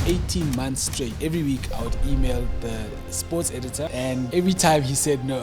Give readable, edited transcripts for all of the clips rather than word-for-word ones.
18 months straight. Every week I would email the sports editor, and every time he said no.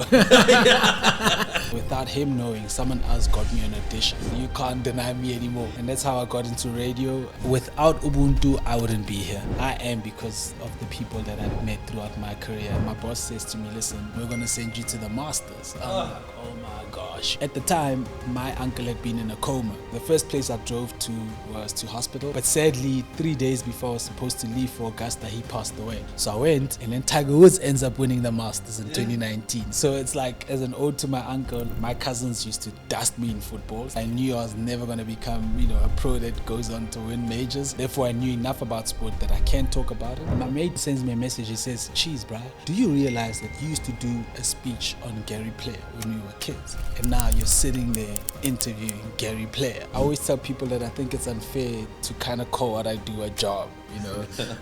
Without him knowing, someone else got me an audition. You can't deny me anymore. And that's how I got into radio. Without Ubuntu, I wouldn't be here. I am because of the people that I've met throughout my career. My boss says to me, listen, we're going to send you to the masters. I'm like, oh my gosh. At the time, my uncle had been in a coma. The first place I drove to was to hospital. But sadly, 3 days before I was supposed to leave for Augusta, he passed away. So I went, and then Tiger Woods ends up winning the Masters in 2019. So it's like, as an ode to my uncle, my cousins used to dust me in football. I knew I was never going to become, a pro that goes on to win majors. Therefore, I knew enough about sport that I can talk about it. And my mate sends me a message. He says, "Jeez, bruh, do you realize that you used to do a speech on Gary Player when we were kids? And now you're sitting there interviewing Gary Player." I always tell people that I think it's unfair to kind of call what I do a job.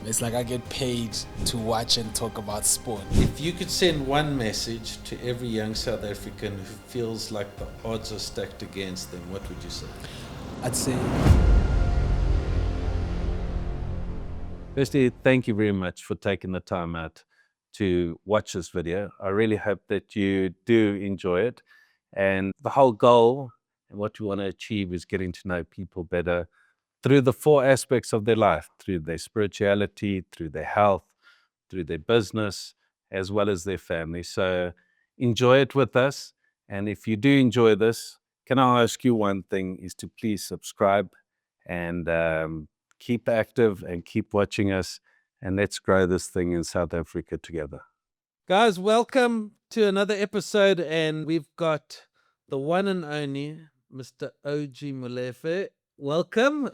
It's like I get paid to watch and talk about sport. If you could send one message to every young South African who feels like the odds are stacked against them, what would you say? I'd say, firstly, thank you very much for taking the time out to watch this video. I really hope that you do enjoy it. And the whole goal and what we want to achieve is getting to know people better through the 4 aspects of their life, through their spirituality, through their health, through their business, as well as their family. So enjoy it with us. And if you do enjoy this, can I ask you one thing, is to please subscribe and keep active and keep watching us. And let's grow this thing in South Africa together. Guys, welcome to another episode. And we've got the one and only Mr. OG Molefe. Welcome.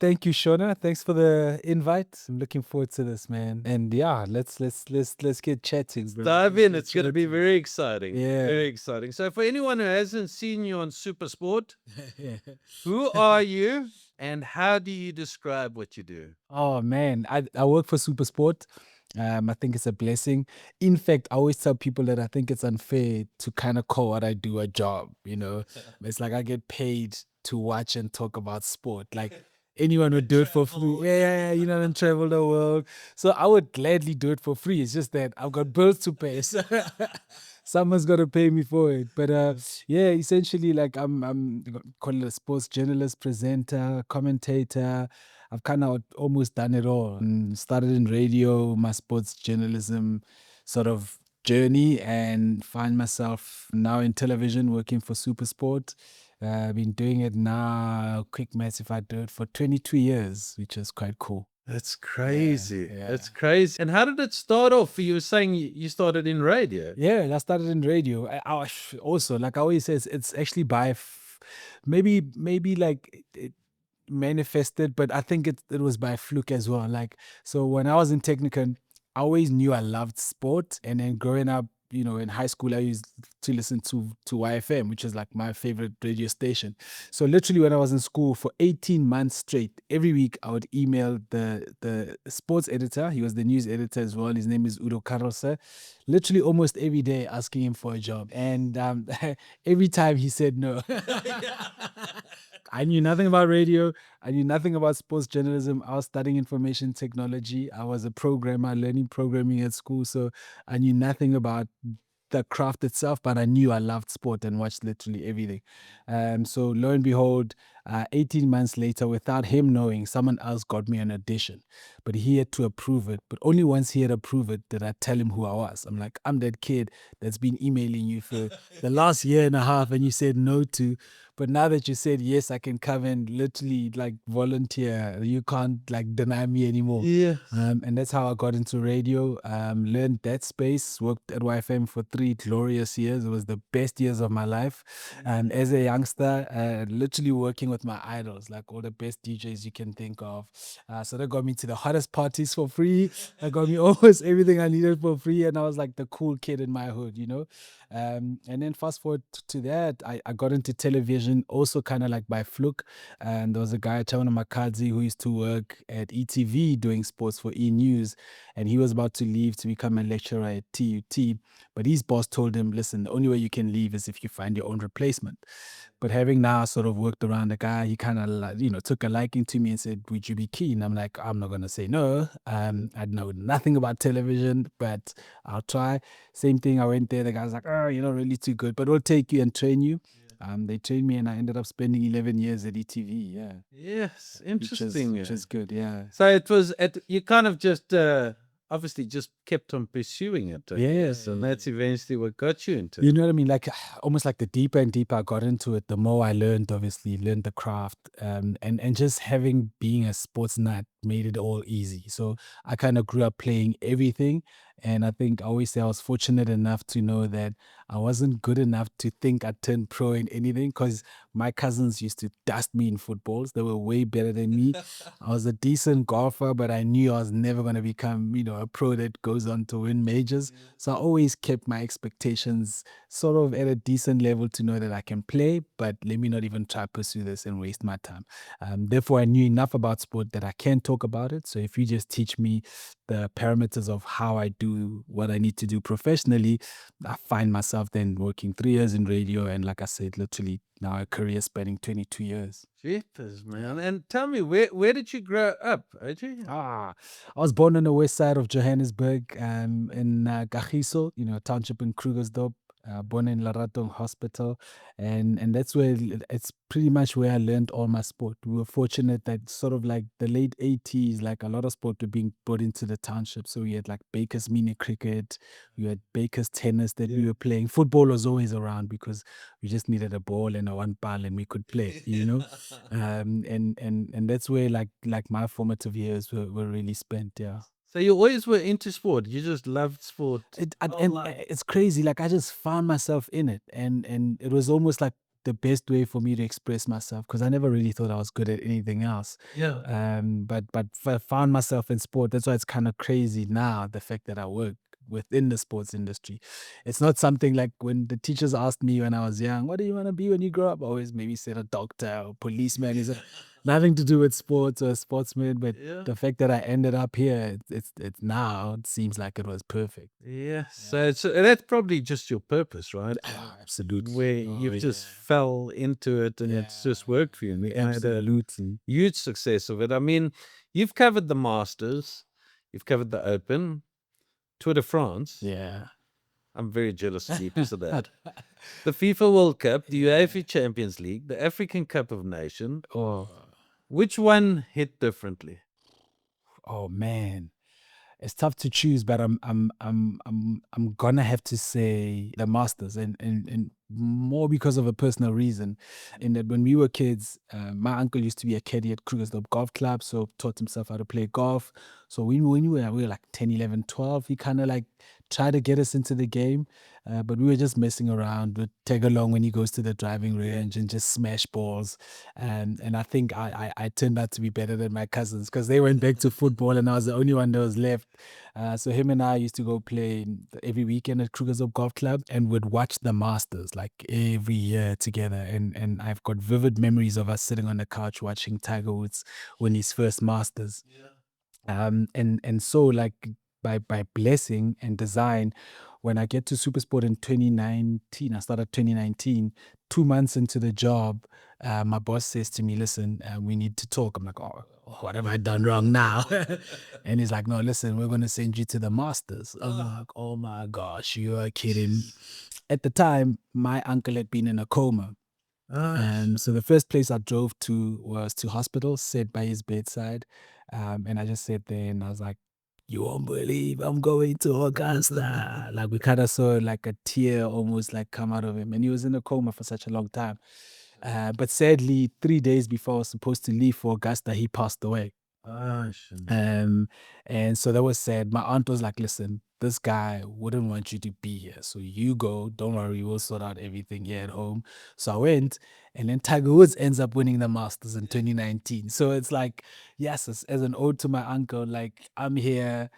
thank you, Shona. Thanks for the invite. I'm looking forward to this, man. And yeah, let's get chatting, bro. Dive in. It's going to be very exciting. Yeah. Very exciting. So for anyone who hasn't seen you on SuperSport, who are you and how do you describe what you do? Oh man, I work for SuperSport. I think it's a blessing. In fact, I always tell people that I think it's unfair to kind of call what I do a job. It's like I get paid to watch and talk about sport. Like anyone would do it for free. Yeah, and travel the world. So I would gladly do it for free. It's just that I've got bills to pay. So someone's got to pay me for it. But essentially, like I'm call it a sports journalist, presenter, commentator. I've kind of almost done it all. Started in radio, my sports journalism sort of journey, and find myself now in television working for SuperSport. I've been doing it now, quick maths, if I do it, for 22 years, which is quite cool. That's crazy. Yeah. That's crazy. And how did it start off? You were saying you started in radio. Yeah, I started in radio. I also, like I always say, it's actually by maybe like it manifested, but I think it was by fluke as well. Like, so when I was in Technikon, I always knew I loved sport, and then growing up, in high school, I used to listen to YFM, which is like my favorite radio station. So literally when I was in school for 18 months straight, every week I would email the sports editor. He was the news editor as well. His name is Udo Karlse. Literally almost every day asking him for a job. And every time he said no. I knew nothing about radio. I knew nothing about sports journalism. I was studying information technology. I was a programmer, learning programming at school. So I knew nothing about the craft itself, but I knew I loved sport and watched literally everything. So lo and behold, 18 months later, without him knowing, someone else got me an audition. But he had to approve it. But only once he had approved it did I tell him who I was. I'm like, I'm that kid that's been emailing you for the last year and a half and you said no to. But now that you said yes, I can come and literally like volunteer. You can't like deny me anymore. Yeah. And that's how I got into radio. Learned that space. Worked at YFM for 3 glorious years. It was the best years of my life. And as a youngster, literally working with my idols, like all the best DJs you can think of. So that got me to the hottest parties for free. That got me almost everything I needed for free. And I was like the cool kid in my hood, And then fast forward to that, I got into television also kind of like by fluke. And there was a guy, Chawana Makadzi, who used to work at ETV doing sports for E News. And he was about to leave to become a lecturer at TUT. But his boss told him, listen, the only way you can leave is if you find your own replacement. But having now sort of worked around the guy, he kind of like, took a liking to me and said, would you be keen? I'm like, I'm not going to say no. I know nothing about television, but I'll try. Same thing. I went there. The guy's like, oh, you're not really too good, but we'll take you and train you. They trained me and I ended up spending 11 years at ETV. Yeah. Yes, interesting. Which is good. Yeah. So it was you kind of just obviously just kept on pursuing it. Yes. And that's eventually what got you into You it. know what I mean? Like almost like the deeper and deeper I got into it, the more I learned, obviously, learned the craft. And just being a sports nut made it all easy. So I kind of grew up playing everything. And I think I always say I was fortunate enough to know that I wasn't good enough to think I'd turn pro in anything because my cousins used to dust me in footballs. They were way better than me. I was a decent golfer, but I knew I was never going to become, a pro that goes on to win majors. So I always kept my expectations sort of at a decent level to know that I can play, but let me not even try to pursue this and waste my time. Therefore, I knew enough about sport that I can talk about it. So if you just teach me the parameters of how I do what I need to do professionally, I find myself then working 3 years in radio. And like I said, literally now a career spanning 22 years. Jeepers, man. And tell me, where did you grow up, OG? I was born on the west side of Johannesburg, in Kagiso, Township in Krugersdorp. Born in Laratong Hospital, and that's where it's pretty much where I learned all my sport. We were fortunate that sort of like the late 80s, like a lot of sport were being brought into the township. So we had like Baker's mini cricket, we had Baker's tennis that we were playing. Football was always around because we just needed a ball and a one ball and we could play, and that's where like my formative years were really spent. Yeah. So you always were into sport. You just loved sport. And it's crazy. Like I just found myself in it, and it was almost like the best way for me to express myself because I never really thought I was good at anything else. But I found myself in sport. That's why it's kind of crazy now, the fact that I work within the sports industry. It's not something like when the teachers asked me when I was young, what do you want to be when you grow up? I always maybe said a doctor or policeman. Is nothing to do with sports or a sportsman, but the fact that I ended up here, it's now it seems like it was perfect. So that's probably just your purpose, right? Absolutely. Where you just fell into it and it's just worked for you. And Absolutely. had a huge success of it. I mean, you've covered the Masters, you've covered the Open, Tour de France. Yeah. I'm very jealous of you because of that. The FIFA World Cup, the UEFA Champions League, the African Cup of Nations. Which one hit differently? Oh man, it's tough to choose, but I'm gonna have to say the Masters, and more because of a personal reason. In that when we were kids, my uncle used to be a caddy at Krugersdorp Golf Club, so taught himself how to play golf. So when we were like 10, 11, 12, he kind of like tried to get us into the game, but we were just messing around. We'd tag along when he goes to the driving range and just smash balls. And I think I turned out to be better than my cousins because they went back to football and I was the only one that was left. So him and I used to go play every weekend at Krugersdorp Golf Club and would watch the Masters like every year together. And I've got vivid memories of us sitting on the couch watching Tiger Woods win his first Masters. And so like by blessing and design, when I get to SuperSport in 2019, I started 2019, 2 months into the job, my boss says to me, listen, we need to talk. I'm like, oh, what have I done wrong now? And he's like, no, listen, we're going to send you to the Masters. I'm like, oh my gosh, you are kidding. At the time, my uncle had been in a coma. So the first place I drove to was to hospital, sat by his bedside. And I just sat there and I was like, you won't believe I'm going to Augusta. Like we kind of saw like a tear almost like come out of him. And he was in a coma for such a long time. But sadly, 3 days before I was supposed to leave for Augusta, he passed away. And so that was sad. My aunt was like, listen, this guy wouldn't want you to be here. So you go, don't worry, we'll sort out everything here at home. So I went, and then Tiger Woods ends up winning the Masters in 2019. So it's like, yes, as an ode to my uncle, like I'm here.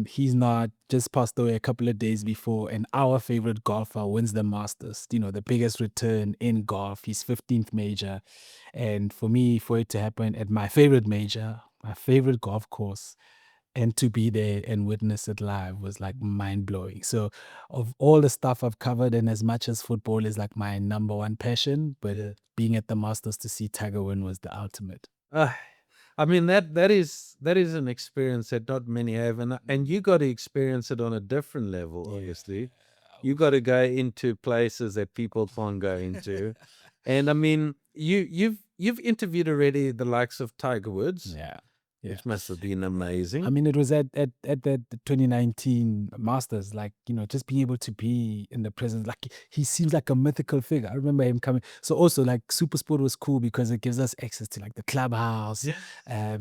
He's not, just passed away a couple of days before, and our favorite golfer wins the Masters, the biggest return in golf, his 15th major. And for me, for it to happen at my favorite major, my favorite golf course, and to be there and witness it live was like mind blowing. So, of all the stuff I've covered, and as much as football is like my number one passion, but being at the Masters to see Tiger win was the ultimate. I mean that is an experience that not many have, and you got to experience it on a different level. Obviously, you got to go into places that people can't go into, and I mean you've interviewed already the likes of Tiger Woods. Which must have been amazing. I mean, it was at the 2019 Masters, like, just being able to be in the presence, like, he seems like a mythical figure. I remember him coming. So also, like, SuperSport was cool because it gives us access to, like, the clubhouse.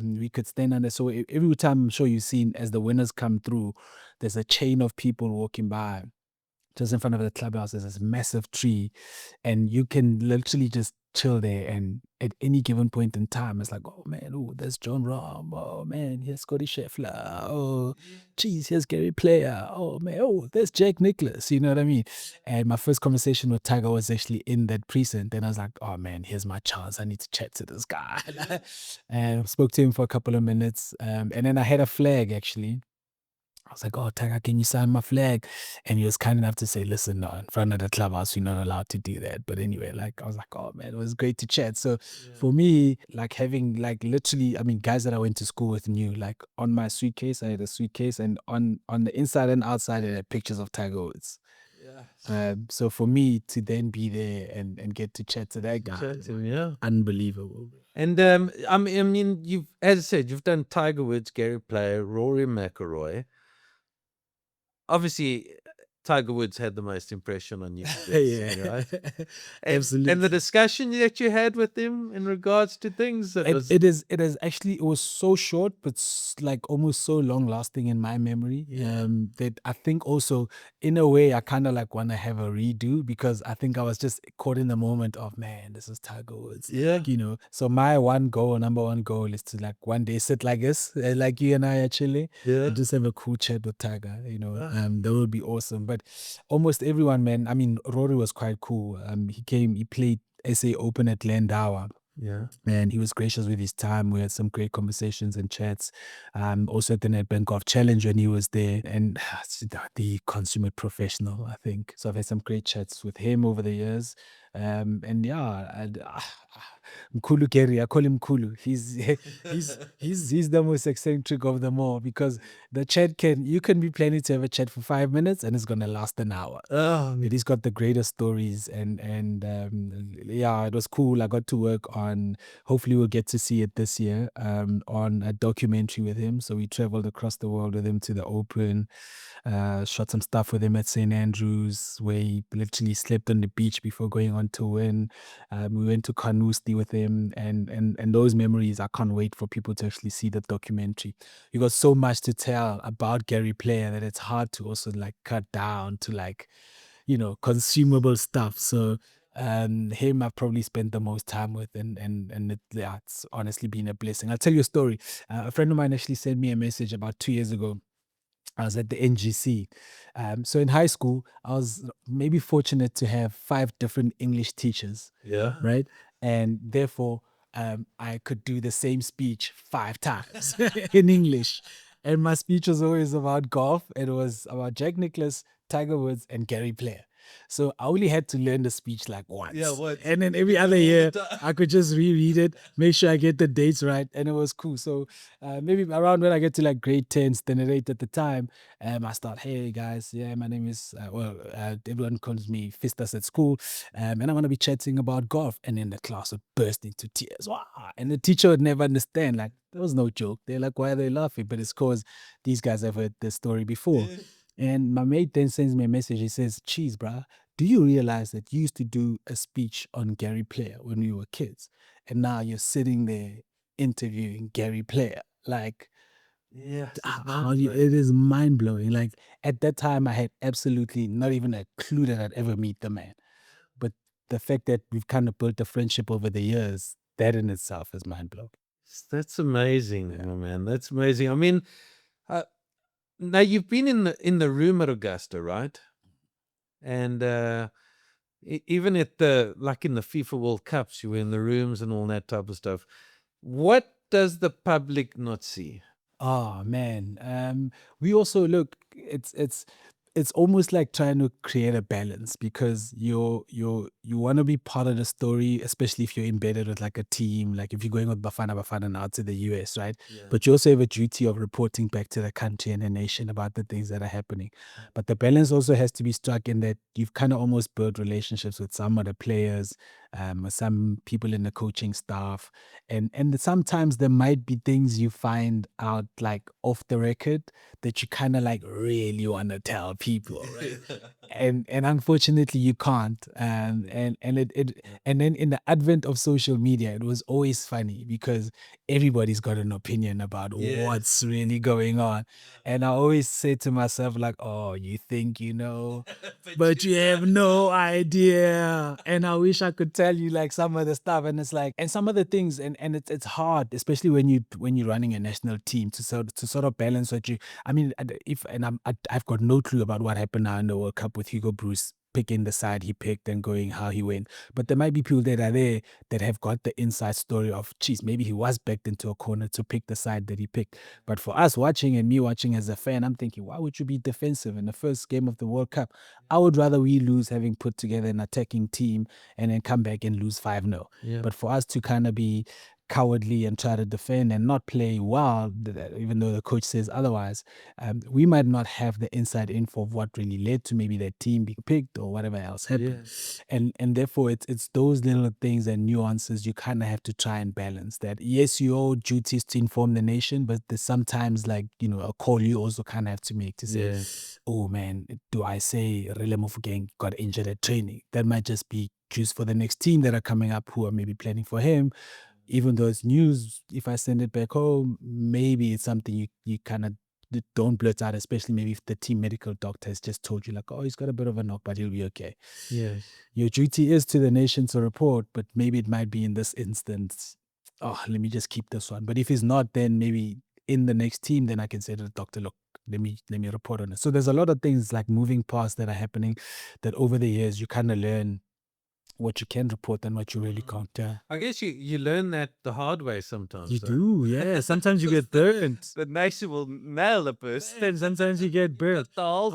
We could stand under. So every time, I'm sure you've seen, as the winners come through, there's a chain of people walking by. Just in front of the clubhouse, there's this massive tree, and you can literally just chill there. And at any given point in time, it's like, oh man, oh, there's John Rahm. Oh man, here's Scotty Scheffler. Oh, geez, here's Gary Player. Oh man, oh, there's Jack Nicklaus. You know what I mean? And my first conversation with Tiger was actually in that precinct. And I was like, oh man, here's my chance. I need to chat to this guy. And spoke to him for a couple of minutes. And then I had a flag actually. I was like, oh, Tiger, can you sign my flag? And he was kind enough to say, listen, no, in front of the clubhouse, you're not allowed to do that. But anyway, like, I was like, oh, man, it was great to chat. So for me, like having like literally, I mean, guys that I went to school with knew, like on my suitcase, I had a suitcase, and on the inside and outside, I had pictures of Tiger Woods. So for me to then be there and get to chat to that guy, unbelievable. And I mean, you've, as I said, you've done Tiger Woods, Gary Player, Rory McIlroy. Obviously, Tiger Woods had the most impression on you. Right? Absolutely. And the discussion that you had with him in regards to things, it was so short, but like almost so long lasting in my memory. That I think also in a way I kind of like want to have a redo, because I think I was just caught in the moment of, man, this is Tiger Woods. So my number one goal is to like one day sit like this, like you and I actually, and just have a cool chat with Tiger. That would be awesome. But almost everyone, man. I mean, Rory was quite cool. He played SA Open at Landauer. And he was gracious with his time. We had some great conversations and chats. Also at the Nedbank Golf Challenge when he was there, and the consummate professional, I think. So I've had some great chats with him over the years. And yeah, Mkulu Gary, I call him Kulu. He's the most eccentric of them all, because the chat you can be planning to have a chat for 5 minutes and it's gonna last an hour. He's got the greatest stories, and yeah, it was cool. I got to work on, hopefully we'll get to see it this year, on a documentary with him. So we traveled across the world with him to the Open, shot some stuff with him at St. Andrews, where he literally slept on the beach before going on to win. We went to Carnoustie with him, and those memories, I can't wait for people to actually see the documentary. You got so much to tell about Gary Player that it's hard to also like cut down to like, consumable stuff. So him I've probably spent the most time with, and it's honestly been a blessing. I'll tell you a story. A friend of mine actually sent me a message about 2 years ago. I was at the NGC. So in high school, I was maybe fortunate to have 5 different English teachers. Right. And therefore, I could do the same speech 5 times in English. And my speech was always about golf. It was about Jack Nicklaus, Tiger Woods, and Gary Player. So I only had to learn the speech like once. And then every other year, I could just reread it, make sure I get the dates right, and it was cool. So maybe around when I get to like grade 10, standard 8 at the time, I start, hey guys, my name is, everyone calls me Fistas at school, and I'm going to be chatting about golf. And then the class would burst into tears. Wow. And the teacher would never understand, like, there was no joke. They're like, why are they laughing? But it's because these guys have heard this story before. And my mate then sends me a message. He says, "Cheese, bruh, do you realize that you used to do a speech on Gary Player when we were kids? And now you're sitting there interviewing Gary Player." Like, it is mind blowing. Like, at that time, I had absolutely not even a clue that I'd ever meet the man. But the fact that we've kind of built a friendship over the years, that in itself is mind blowing. That's amazing, my man. That's amazing. I mean, Now you've been in the room at Augusta, right? And even at the like in the FIFA World Cups, you were in the rooms and all that type of stuff. What does the public not see? Oh man, we also look. It's almost like trying to create a balance because you want to be part of the story, especially if you're embedded with like a team, like if you're going with Bafana now to the US, right? But you also have a duty of reporting back to the country and the nation about the things that are happening. But the balance also has to be struck in that you've kind of almost built relationships with some of the players, some people in the coaching staff, and sometimes there might be things you find out like off the record that you kind of like really want to tell people, right? And unfortunately you can't. And then in the advent of social media, it was always funny because everybody's got an opinion about what's really going on. And I always say to myself, like, oh, you think you know, but you have no idea. And I wish I could tell you like some of the stuff. And it's like, and some of the things, and it's hard, especially when you're running a national team to sort of balance what you. I mean, I've got no clue about what happened now in the World Cup with Hugo Bruce picking the side he picked and going how he went. But there might be people that are there that have got the inside story of, geez, maybe he was backed into a corner to pick the side that he picked. But for us watching and me watching as a fan, I'm thinking, why would you be defensive in the first game of the World Cup? I would rather we lose having put together an attacking team and then come back and lose 5-0. Yeah. But for us to kind of be cowardly and try to defend and not play well, even though the coach says otherwise, we might not have the inside info of what really led to maybe that team being picked or whatever else happened. And therefore it's those little things and nuances you kind of have to try and balance that. Yes, your duty is to inform the nation, but there's sometimes like, a call you also kind of have to make to say, oh man, do I say Rele Mofokeng got injured at training? That might just be cues for the next team that are coming up who are maybe planning for him. Even though it's news, if I send it back home, maybe it's something you kind of don't blurt out, especially maybe if the team medical doctor has just told you like, oh, he's got a bit of a knock, but he'll be okay. Yes. Your duty is to the nation to report, but maybe it might be in this instance, oh, let me just keep this one. But if he's not, then maybe in the next team, then I can say to the doctor, look, let me report on it. So there's a lot of things like moving parts that are happening that over the years you kind of learn what you can report and what you really can't. Yeah. I guess you learn that the hard way sometimes. You do, yeah. Sometimes you get burned. The nation will nail a person. And sometimes you get burned. The whole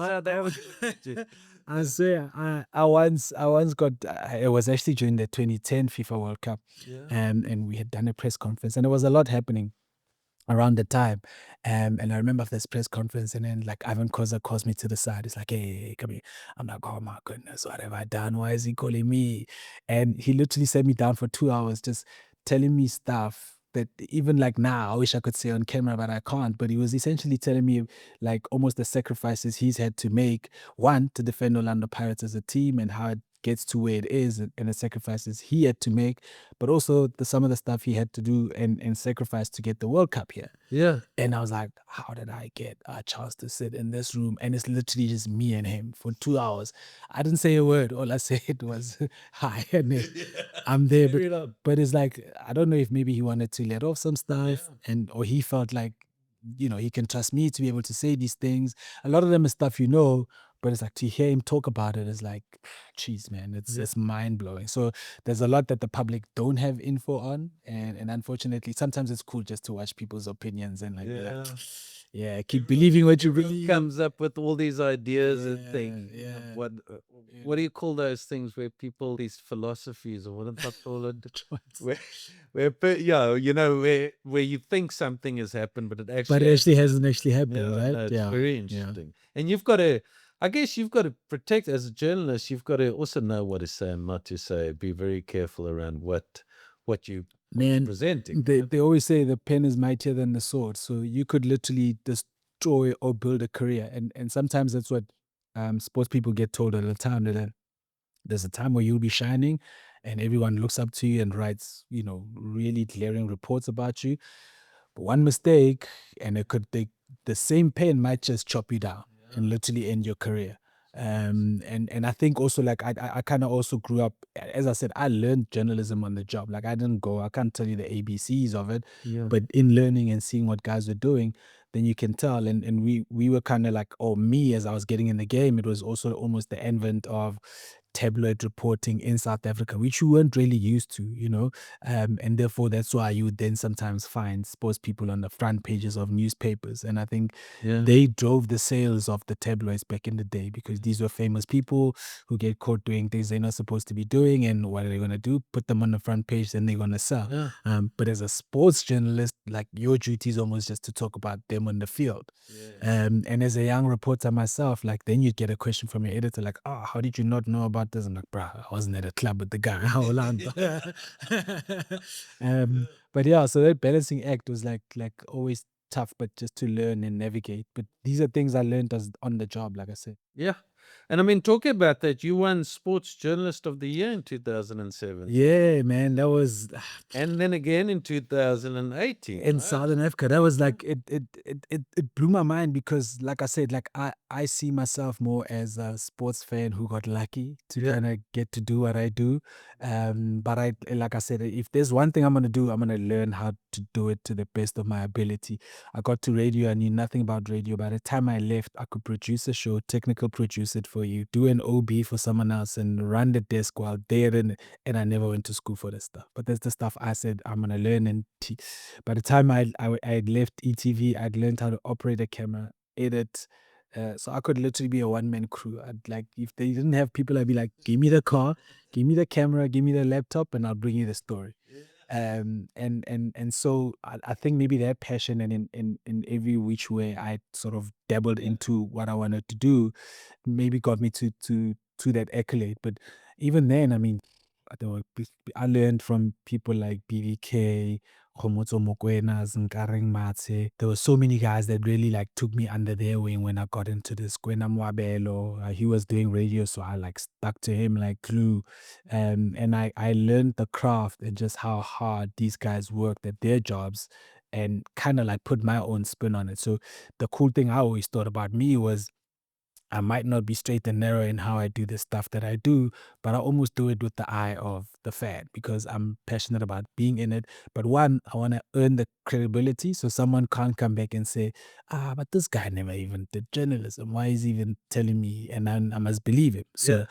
I swear, I once got. It was actually during the 2010 FIFA World Cup, and we had done a press conference, and there was a lot happening around the time. And I remember after this press conference, and then like Ivan Koza calls me to the side. It's like, hey, come here. I'm like, oh my goodness, what have I done? Why is he calling me? And he literally sat me down for 2 hours just telling me stuff that even like now, I wish I could say on camera, but I can't. But he was essentially telling me like almost the sacrifices he's had to make, one, to defend Orlando Pirates as a team and how it gets to where it is and the sacrifices he had to make, but also some of the stuff he had to do and sacrifice to get the World Cup here. Yeah. And I was like, how did I get a chance to sit in this room? And it's literally just me and him for 2 hours. I didn't say a word. All I said was, hi, and I'm there. But it's like, I don't know if maybe he wanted to let off some stuff or he felt like, he can trust me to be able to say these things. A lot of them is stuff but it's like to hear him talk about it is like, geez, man, it's mind blowing. So there's a lot that the public don't have info on, and unfortunately, sometimes it's cool just to watch people's opinions and like, keep believing what you believe. Comes up with all these ideas and things. What do you call those things where people these philosophies or what do I call it? where you think something has happened, but it actually hasn't actually happened, right? No, it's very interesting. And you've got to. I guess you've got to protect, as a journalist, you've got to also know what to say and not to say. Be very careful around what you presenting. They always say the pen is mightier than the sword. So you could literally destroy or build a career. And sometimes that's what sports people get told all the time, that there's a time where you'll be shining and everyone looks up to you and writes, really glaring reports about you. But one mistake and the same pen might just chop you down and literally end your career. And I think also like I kind of also grew up, as I said, I learned journalism on the job. Like I can't tell you the ABCs of it, but in learning and seeing what guys were doing, then you can tell. And we were kind of like, or me, as I was getting in the game, it was also almost the advent of tabloid reporting in South Africa, which you weren't really used to, and therefore that's why you would then sometimes find sports people on the front pages of newspapers. And I think they drove the sales of the tabloids back in the day, because these were famous people who get caught doing things they're not supposed to be doing, and what are they going to do? Put them on the front page, then they're going to sell. But as a sports journalist, like, your duty is almost just to talk about them on the field. And as a young reporter myself, like, then you'd get a question from your editor like, oh, how did you not know about this? I'm like, bruh, I wasn't at a club with the guy. But yeah, so that balancing act was like always tough, but just to learn and navigate. But these are things I learned as on the job, like I said. Yeah. And I mean, talking about that, you won Sports Journalist of the Year in 2007. Yeah, man, that was And then again in 2018. in right? Southern Africa. That was like it blew my mind, because, like I said, like I see myself more as a sports fan who got lucky to kind of get to do what I do. But like I said, if there's one thing I'm gonna do, I'm gonna learn how to do it to the best of my ability. I got to radio, I knew nothing about radio. By the time I left, I could produce a show, technical produce it for you, do an OB for someone else, and run the desk while they're in. And I never went to school for this stuff. But that's the stuff I said I'm gonna learn. And by the time I had left ETV, I'd learned how to operate a camera, edit. So I could literally be a one-man crew. I'd like, if they didn't have people, I'd be like, give me the car, give me the camera, give me the laptop, and I'll bring you the story. And so I think maybe that passion, and in every which way I sort of dabbled into what I wanted to do, maybe got me to that accolade. But even then, I mean, I learned from people like BVK, Khomotso Mokoena, Nkareng Matse. There were so many guys that really like took me under their wing when I got into this. Kwena Mwabelo, he was doing radio, so I like stuck to him like glue. And I learned the craft and just how hard these guys worked at their jobs, and kind of like put my own spin on it. So the cool thing I always thought about me was, I might not be straight and narrow in how I do the stuff that I do, but I almost do it with the eye of the fan, because I'm passionate about being in it. But one, I want to earn the credibility, so someone can't come back and say, but this guy never even did journalism. Why is he even telling me? And I must believe him. So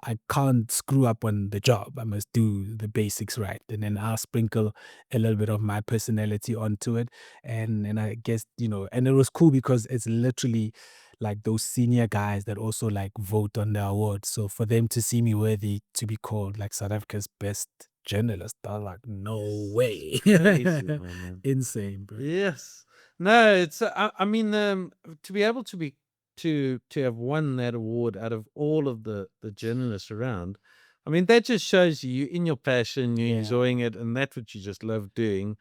I can't screw up on the job. I must do the basics right. And then I'll sprinkle a little bit of my personality onto it. And I guess, and it was cool because it's literally like those senior guys that also like vote on the awards. So for them to see me worthy to be called like South Africa's best journalist, they're like, no way. Crazy, man. Insane, bro. Yes. No, it's I mean, to be able to have won that award out of all of the journalists around, I mean, that just shows you in your passion, you're enjoying it, and that's what you just love doing.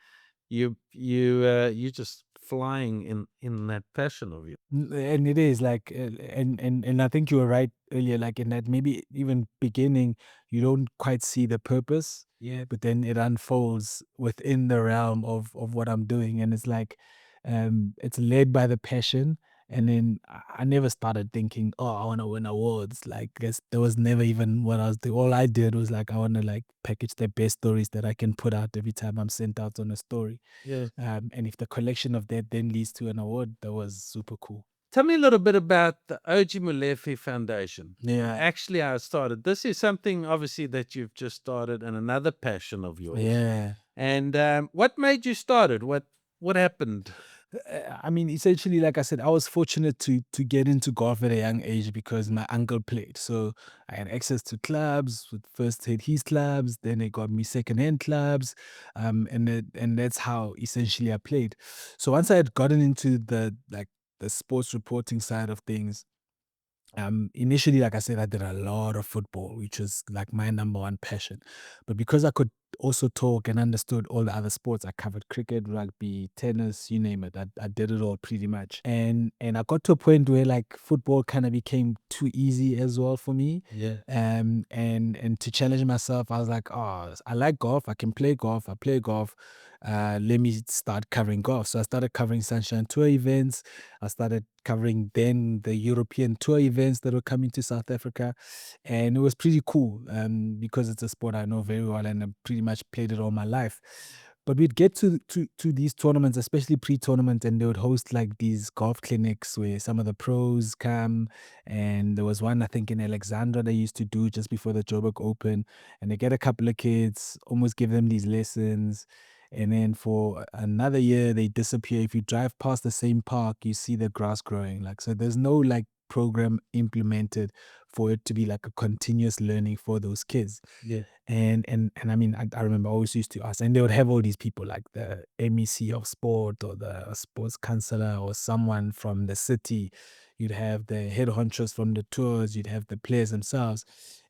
You're just flying in that passion of you. And it is like, and I think you were right earlier, like in that maybe even beginning, you don't quite see the purpose, but then it unfolds within the realm of what I'm doing, and it's like, it's led by the passion. And then I never started thinking, oh, I want to win awards. Like, there was never even what I was doing. All I did was like, I want to like package the best stories that I can put out every time I'm sent out on a story. Yeah. And if the collection of that then leads to an award, that was super cool. Tell me a little bit about the OG Molefe Foundation. Yeah. Actually, I started. This is something obviously that you've just started, and another passion of yours. Yeah. And what made you start it? What happened? I mean, essentially, like I said, I was fortunate to get into golf at a young age because my uncle played. So I had access to clubs. First hit his clubs, then they got me second-hand clubs, and that's how essentially I played. So once I had gotten into the sports reporting side of things, initially, like I said, I did a lot of football, which was like my number one passion. But because I could also talk and understood all the other sports, I covered cricket, rugby, tennis, you name it. I did it all pretty much. And I got to a point where like football kind of became too easy as well for me. Yeah. And to challenge myself, I was like, oh, I like golf. I can play golf. I play golf. Let me start covering golf. So I started covering Sunshine Tour events. I started covering then the European Tour events that were coming to South Africa. And it was pretty cool because it's a sport I know very well and I pretty much played it all my life. But we'd get to these tournaments, especially pre-tournament, and they would host like these golf clinics where some of the pros come. And there was one, I think, in Alexandra they used to do just before the Joburg Open. And they get a couple of kids, almost give them these lessons. And then for another year, they disappear. If you drive past the same park, you see the grass growing. Like, so there's no like program implemented for it to be like a continuous learning for those kids. Yeah. And I mean, I remember I always used to ask, and they would have all these people like the MEC of sport or the sports counselor or someone from the city. You'd have the head honchos from the tours, you'd have the players themselves.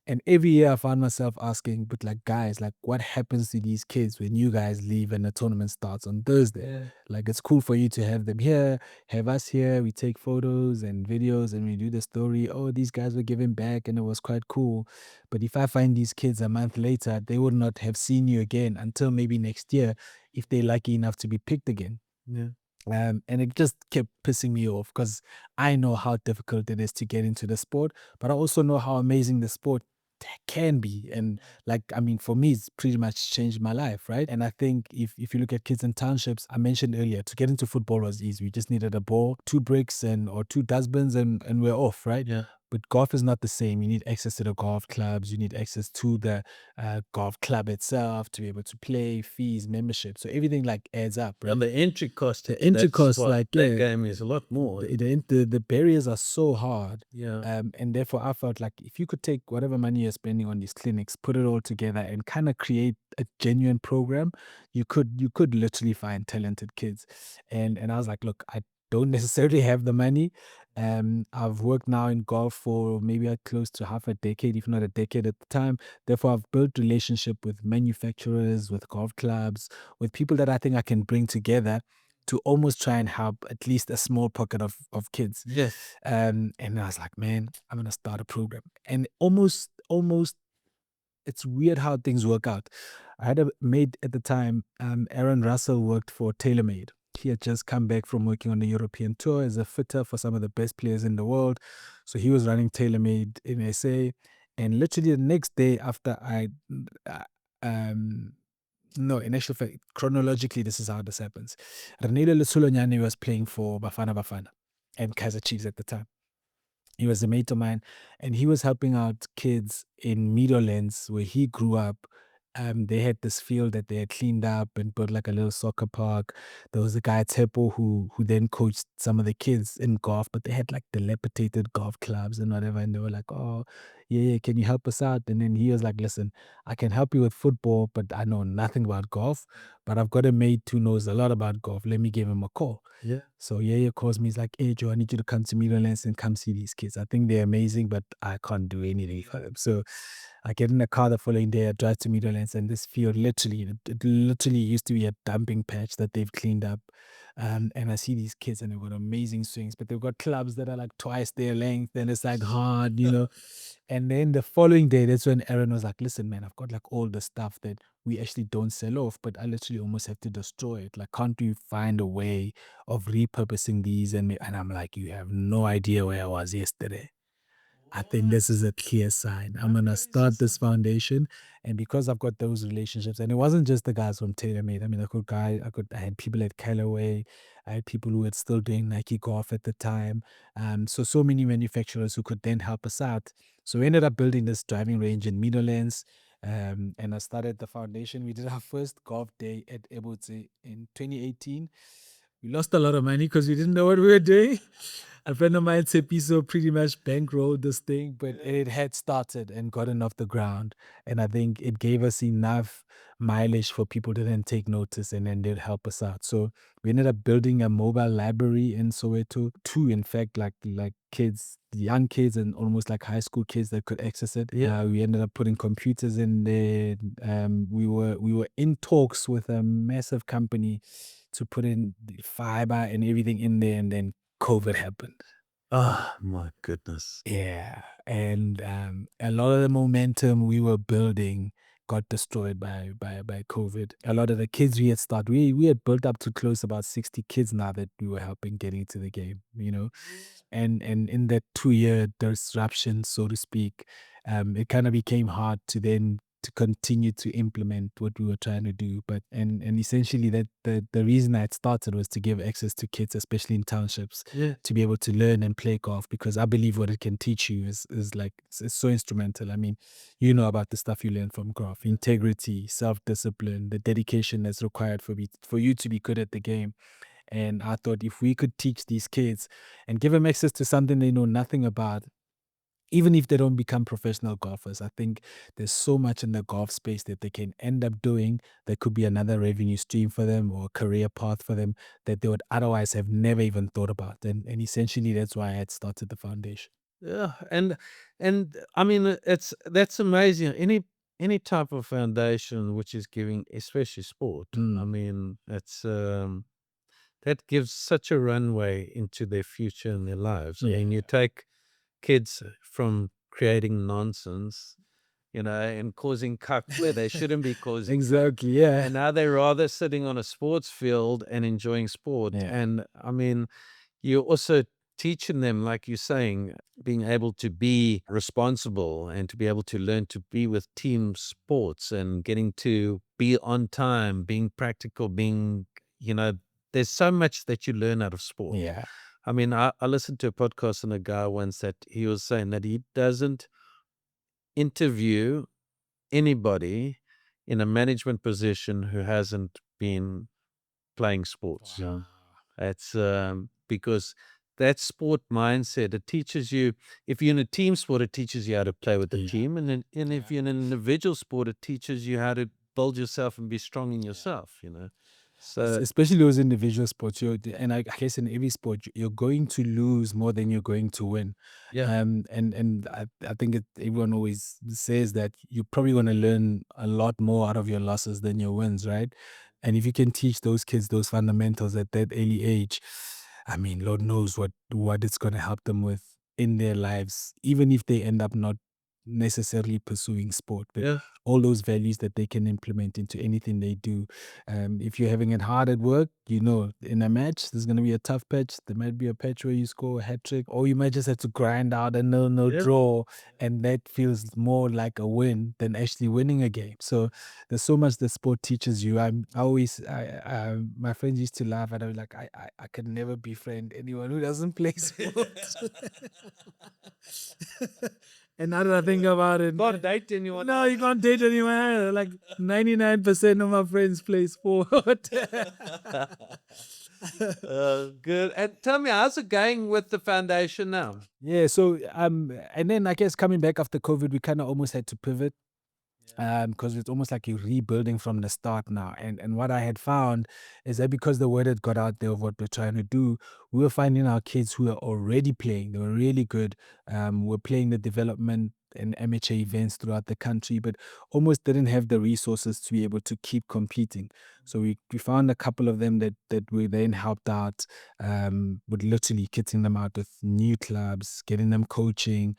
And every year I found myself asking, but like, guys, like, what happens to these kids when you guys leave and the tournament starts on Thursday? Yeah. Like, it's cool for you to have them here, have us here. We take photos and videos and we do the story. Oh, these guys were giving back and it was quite cool. But if I find these kids a month later, they would not have seen you again until maybe next year if they're lucky enough to be picked again. Yeah. And it just kept pissing me off because I know how difficult it is to get into the sport, but I also know how amazing the sport can be. And like, I mean, for me, it's pretty much changed my life, right? And I think if you look at kids in townships, I mentioned earlier, to get into football was easy. We just needed a ball, 2 bricks or 2 dustbins and we're off, right? Yeah. But golf is not the same. You need access to the golf clubs. You need access to the golf club itself to be able to play, fees, membership. So everything like adds up, right? And the entry cost, The entry cost, like, that yeah, game is a lot more. the barriers are so hard. Yeah. And therefore I felt like if you could take whatever money you're spending on these clinics, put it all together and kind of create a genuine program, you could literally find talented kids. And I was like, look, I don't necessarily have the money. I've worked now in golf for maybe close to half a decade, if not a decade at the time. Therefore, I've built relationship with manufacturers, with golf clubs, with people that I think I can bring together to almost try and help at least a small pocket of kids. Yes. And I was like, man, I'm gonna start a program. And almost it's weird how things work out. I had a mate at the time, Aaron Russell, worked for TaylorMade. He had just come back from working on the European tour as a fitter for some of the best players in the world. So he was running TaylorMade in SA. And literally the next day after no, in actual fact, chronologically, this is how this happens. Ranilo Lesulonyane was playing for Bafana Bafana and Kaizer Chiefs at the time. He was a mate of mine, and he was helping out kids in Meadowlands where he grew up. They had this field that they had cleaned up and built like a little soccer park. There was a guy Tepo who then coached some of the kids in golf, but they had like dilapidated golf clubs and whatever. And they were like, "Oh, yeah, can you help us out?" And then he was like, "Listen, I can help you with football, but I know nothing about golf. But I've got a mate who knows a lot about golf. Let me give him a call." Yeah. So Yaya calls me. He's like, "Hey Joe, I need you to come to Meadowlands and come see these kids. I think they're amazing, but I can't do anything for them." So I get in the car the following day. I drive to Meadowlands, and this field it literally used to be a dumping patch that they've cleaned up. And I see these kids, and they've got amazing swings, but they've got clubs that are like twice their length, and it's like hard, you know. And then the following day, that's when Aaron was like, "Listen, man, I've got like all the stuff that we actually don't sell off, but I literally almost have to destroy it. Like, can't you find a way of repurposing these?" And I'm like, "You have no idea where I was yesterday. I think this is a clear sign. I'm gonna start this foundation." And because I've got those relationships, and it wasn't just the guys from TaylorMade. I mean, I had people at Callaway, I had people who were still doing Nike Golf at the time. So many manufacturers who could then help us out. So we ended up building this driving range in Meadowlands. And I started the foundation. We did our first golf day at Ebotse in 2018. We lost a lot of money because we didn't know what we were doing. A friend of mine, Tepiso, pretty much bankrolled this thing, but it had started and gotten off the ground. And I think it gave us enough mileage for people to then take notice and then they'd help us out. So we ended up building a mobile library in Soweto, two, in fact, like kids, young kids and almost like high school kids that could access it. Yeah. We ended up putting computers in there. We were in talks with a massive company to put in the fiber and everything in there, and then COVID happened. Oh my goodness. Yeah. And a lot of the momentum we were building got destroyed by COVID. A lot of the kids we had started, we had built up to close about 60 kids now that we were helping get into the game, you know. And in that 2-year disruption, so to speak, it kind of became hard to then to continue to implement what we were trying to do. But and essentially that the reason I had started was to give access to kids, especially in townships, to be able to learn and play golf, because I believe what it can teach you is like it's so instrumental. I mean, you know about the stuff you learn from golf: integrity, self-discipline, the dedication that's required for you to be good at the game. And I thought if we could teach these kids and give them access to something they know nothing about, even if they don't become professional golfers, I think there's so much in the golf space that they can end up doing that could be another revenue stream for them or a career path for them that they would otherwise have never even thought about. And essentially, that's why I had started the foundation. Yeah, and I mean that's amazing. Any type of foundation which is giving, especially sport. I mean, it's that gives such a runway into their future and their lives. I mean, you take kids from creating nonsense, and causing cuck where they shouldn't be causing. Exactly, yeah. And now they're rather sitting on a sports field and enjoying sport. Yeah. And I mean, you're also teaching them, like you're saying, being able to be responsible and to be able to learn to be with team sports and getting to be on time, being practical, being, there's so much that you learn out of sport. Yeah. I mean, I listened to a podcast on a guy once that he was saying that he doesn't interview anybody in a management position who hasn't been playing sports. Wow. It's because that sport mindset, it teaches you, if you're in a team sport, it teaches you how to play with the team. And if you're in an individual sport, it teaches you how to build yourself and be strong in yourself, So especially those individual sports, and I guess in every sport, you're going to lose more than you're going to win. Yeah. And I think everyone always says that you're probably going to learn a lot more out of your losses than your wins, right? And if you can teach those kids those fundamentals at that early age, I mean, Lord knows what it's going to help them with in their lives, even if they end up not necessarily pursuing sport, but all those values that they can implement into anything they do. If you're having it hard at work, in a match, there's going to be a tough patch. There might be a patch where you score a hat trick, or you might just have to grind out a no draw, and that feels more like a win than actually winning a game. So there's so much that sport teaches you. My friends used to laugh, and I was like, I could never befriend anyone who doesn't play sports. And now that I think about it, can't date anyone. No, you can't date anyone either. Like 99% of my friends play sport. Good. And tell me, how's it going with the foundation now? Yeah, so and then I guess coming back after COVID, we kind of almost had to pivot. Because it's almost like you're rebuilding from the start now. And what I had found is that because the word had got out there of what we're trying to do, we were finding our kids who were already playing. They were really good. We're playing the development and amateur events throughout the country, but almost didn't have the resources to be able to keep competing. So we found a couple of them that we then helped out with literally kitting them out with new clubs, getting them coaching.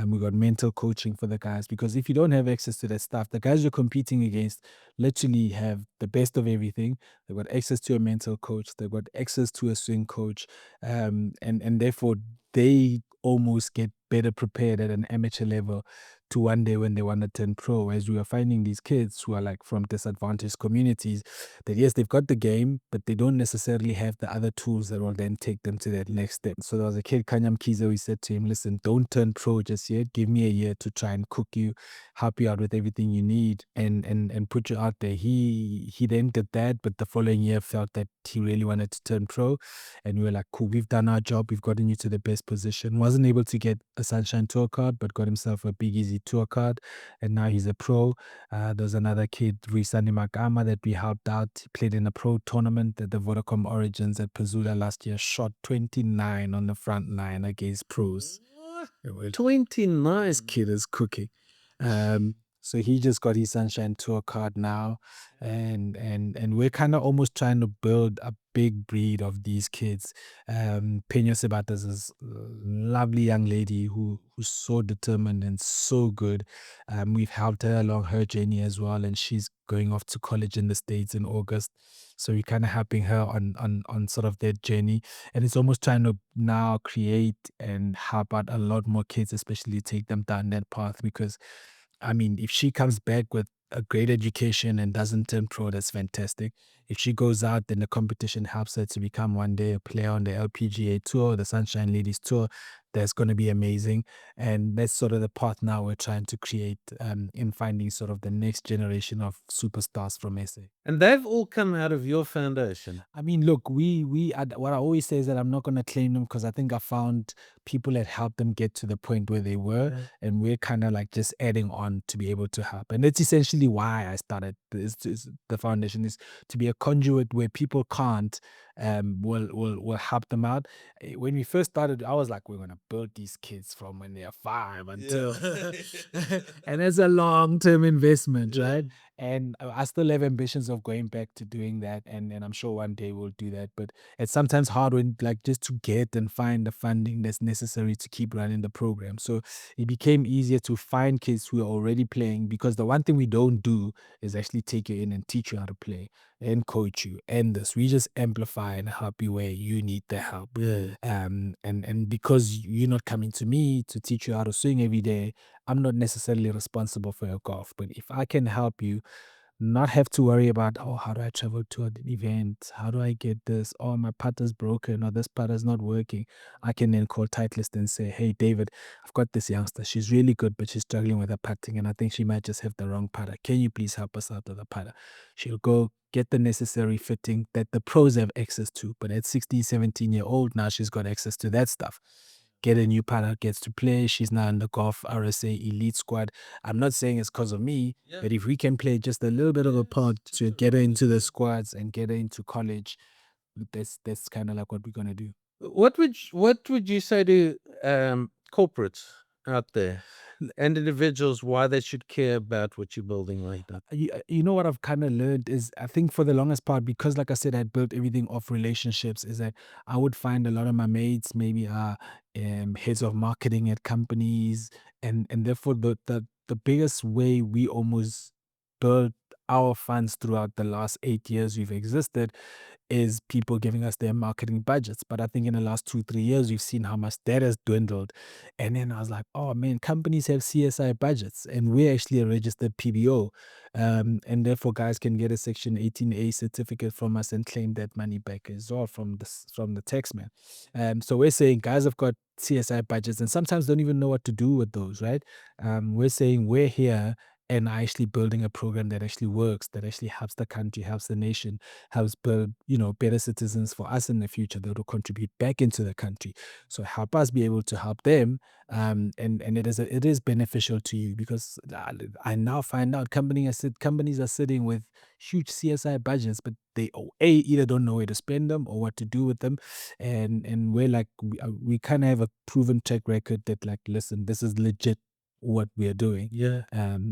We got mental coaching for the guys, because if you don't have access to that stuff, the guys you're competing against literally have the best of everything. They've got access to a mental coach, they've got access to a swing coach, and therefore they almost get better prepared at an amateur level to one day when they want to turn pro. As we are finding these kids who are like from disadvantaged communities, that yes, they've got the game, but they don't necessarily have the other tools that will then take them to that next step. So there was a kid, Kanyam Kizo, we said to him, listen, don't turn pro just yet. Give me a year to try and cook you, help you out with everything you need, and put you out there. He then did that, but the following year felt that he really wanted to turn pro. And we were like, cool, we've done our job. We've gotten you to the best position. Wasn't able to get a Sunshine Tour card, but got himself a Big Easy Tour card. And now he's a pro. There's another kid, Risani Magama, that we helped out. He played in a pro tournament at the Vodacom Origins at Pazula last year. Shot 29 on the front line against pros. 29. This kid is cooking. So he just got his Sunshine Tour card now, and we're kind of almost trying to build a big breed of these kids. Peña Sebata is this lovely young lady who's so determined and so good. We've helped her along her journey as well, and she's going off to college in the States in August. So we're kind of helping her on sort of that journey, and it's almost trying to now create and help out a lot more kids, especially take them down that path, because I mean, if she comes back with a great education and doesn't turn pro, that's fantastic. If she goes out, then the competition helps her to become one day a player on the LPGA Tour, the Sunshine Ladies Tour. That's going to be amazing. And that's sort of the path now we're trying to create in finding sort of the next generation of superstars from SA. And they've all come out of your foundation. I mean, look, what I always say is that I'm not going to claim them because I think I found people that helped them get to the point where they were, and we're kind of like just adding on to be able to help. And that's essentially why I started the foundation, is to be a conduit where people can't, will help them out. When we first started, I was like, we're going to build these kids from when they're 5 until, and it's a long-term investment, right? And I still have ambitions of going back to doing that, and I'm sure one day we'll do that. But it's sometimes hard when, like, just to get and find the funding that's necessary to keep running the program. So it became easier to find kids who are already playing, because the one thing we don't do is actually take you in and teach you how to play and coach you and this. We just amplify and help you where you need the help. And because you're not coming to me to teach you how to swing every day, I'm not necessarily responsible for your golf. But if I can help you not have to worry about, oh, how do I travel to an event? How do I get this? Oh, my putter's broken, or this putter's not working. I can then call Titleist and say, hey, David, I've got this youngster. She's really good, but she's struggling with her putting, and I think she might just have the wrong putter. Can you please help us out with the putter? She'll go get the necessary fitting that the pros have access to. But at 16, 17-year-old, now she's got access to that stuff. Get a new partner, gets to play. She's now in the golf RSA elite squad. I'm not saying it's because of me, but if we can play just a little bit of a part to get her into the squads and get her into college, that's kind of like what we're gonna do. What would you say to corporates out there and individuals why they should care about what you're building right now? You know what I've kind of learned is, I think for the longest part, because like I said, I built everything off relationships, is that I would find a lot of my mates maybe are heads of marketing at companies, and therefore the biggest way we almost built our funds throughout the last 8 years we've existed is people giving us their marketing budgets. But I think in the last 2-3 years, we've seen how much that has dwindled. And then I was like, oh man, companies have CSI budgets, and we're actually a registered PBO. And therefore, guys can get a Section 18A certificate from us and claim that money back as well from the tax man. So we're saying guys have got CSI budgets and sometimes don't even know what to do with those, right? We're saying we're here and are actually building a program that actually works, that actually helps the country, helps the nation, helps build, better citizens for us in the future that will contribute back into the country. So help us be able to help them, and it is beneficial to you, because I now find out companies are sitting with huge CSI budgets, but they either don't know where to spend them or what to do with them, and we're like, we kind of have a proven track record that, like, listen, this is legit what we are doing,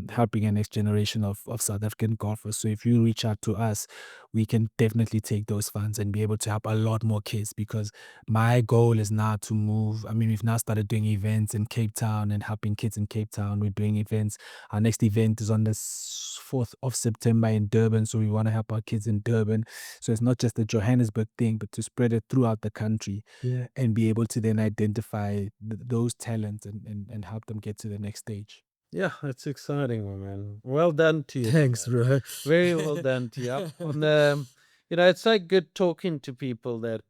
helping a next generation of South African golfers. So if you reach out to us, we can definitely take those funds and be able to help a lot more kids, because my goal is now to move. I mean, we've now started doing events in Cape Town and helping kids in Cape Town. We're doing events. Our next event is on the 4th of September in Durban. So we want to help our kids in Durban. So it's not just a Johannesburg thing, but to spread it throughout the country, and be able to then identify those talents and help them get to the next stage. Yeah, that's exciting, my man. Well done to you. Thanks, bro. Very well done to you. And, it's so good talking to people that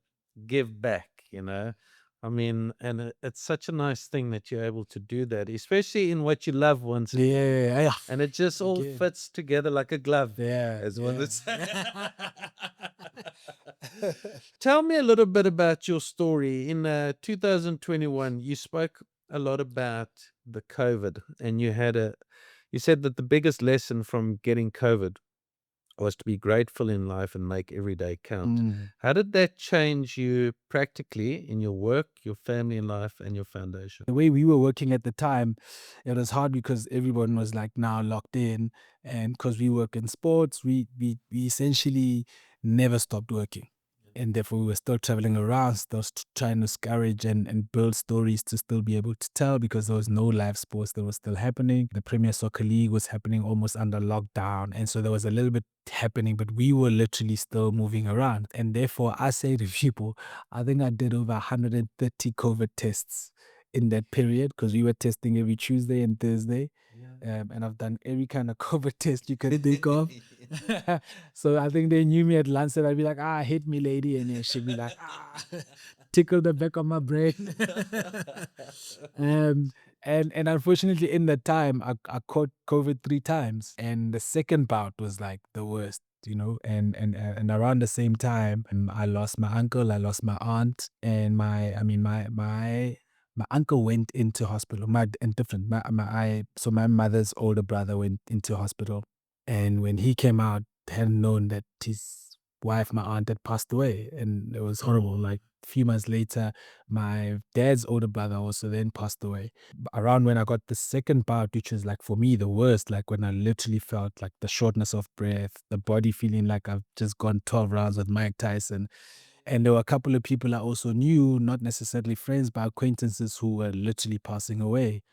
give back, I mean, and it's such a nice thing that you're able to do that, especially in what you love once. Yeah. And it just all fits together like a glove. Yeah. As one would say. Tell me a little bit about your story. In 2021, you spoke a lot about the COVID, and you said that the biggest lesson from getting COVID was to be grateful in life and make every day count. How did that change you practically in your work, your family life, and your foundation? The way we were working at the time, it was hard because everyone was like now locked in, and because we work in sports, we essentially never stopped working. And therefore, we were still traveling around, still trying to scourge and build stories to still be able to tell, because there was no live sports that was still happening. The Premier Soccer League was happening almost under lockdown. And so there was a little bit happening, but we were literally still moving around. And therefore, I say to people, I think I did over 130 COVID tests in that period, because we were testing every Tuesday and Thursday. and I've done every kind of COVID test you could think of. So I think they knew me at lunch, and I'd be like, hit me, lady, and then she'd be like, tickle the back of my brain. And unfortunately, in that time, I caught COVID 3 times, and the second bout was like the worst. And around the same time, I lost my uncle, I lost my aunt, and my uncle went into hospital. So my mother's older brother went into hospital, and when he came out, hadn't known that his wife, my aunt, had passed away, and it was horrible. Like a few months later, my dad's older brother also then passed away. Around when I got the second bout, which was like for me the worst, like when I literally felt like the shortness of breath, the body feeling like I've just gone 12 rounds with Mike Tyson. And there were a couple of people I also knew, not necessarily friends, but acquaintances who were literally passing away.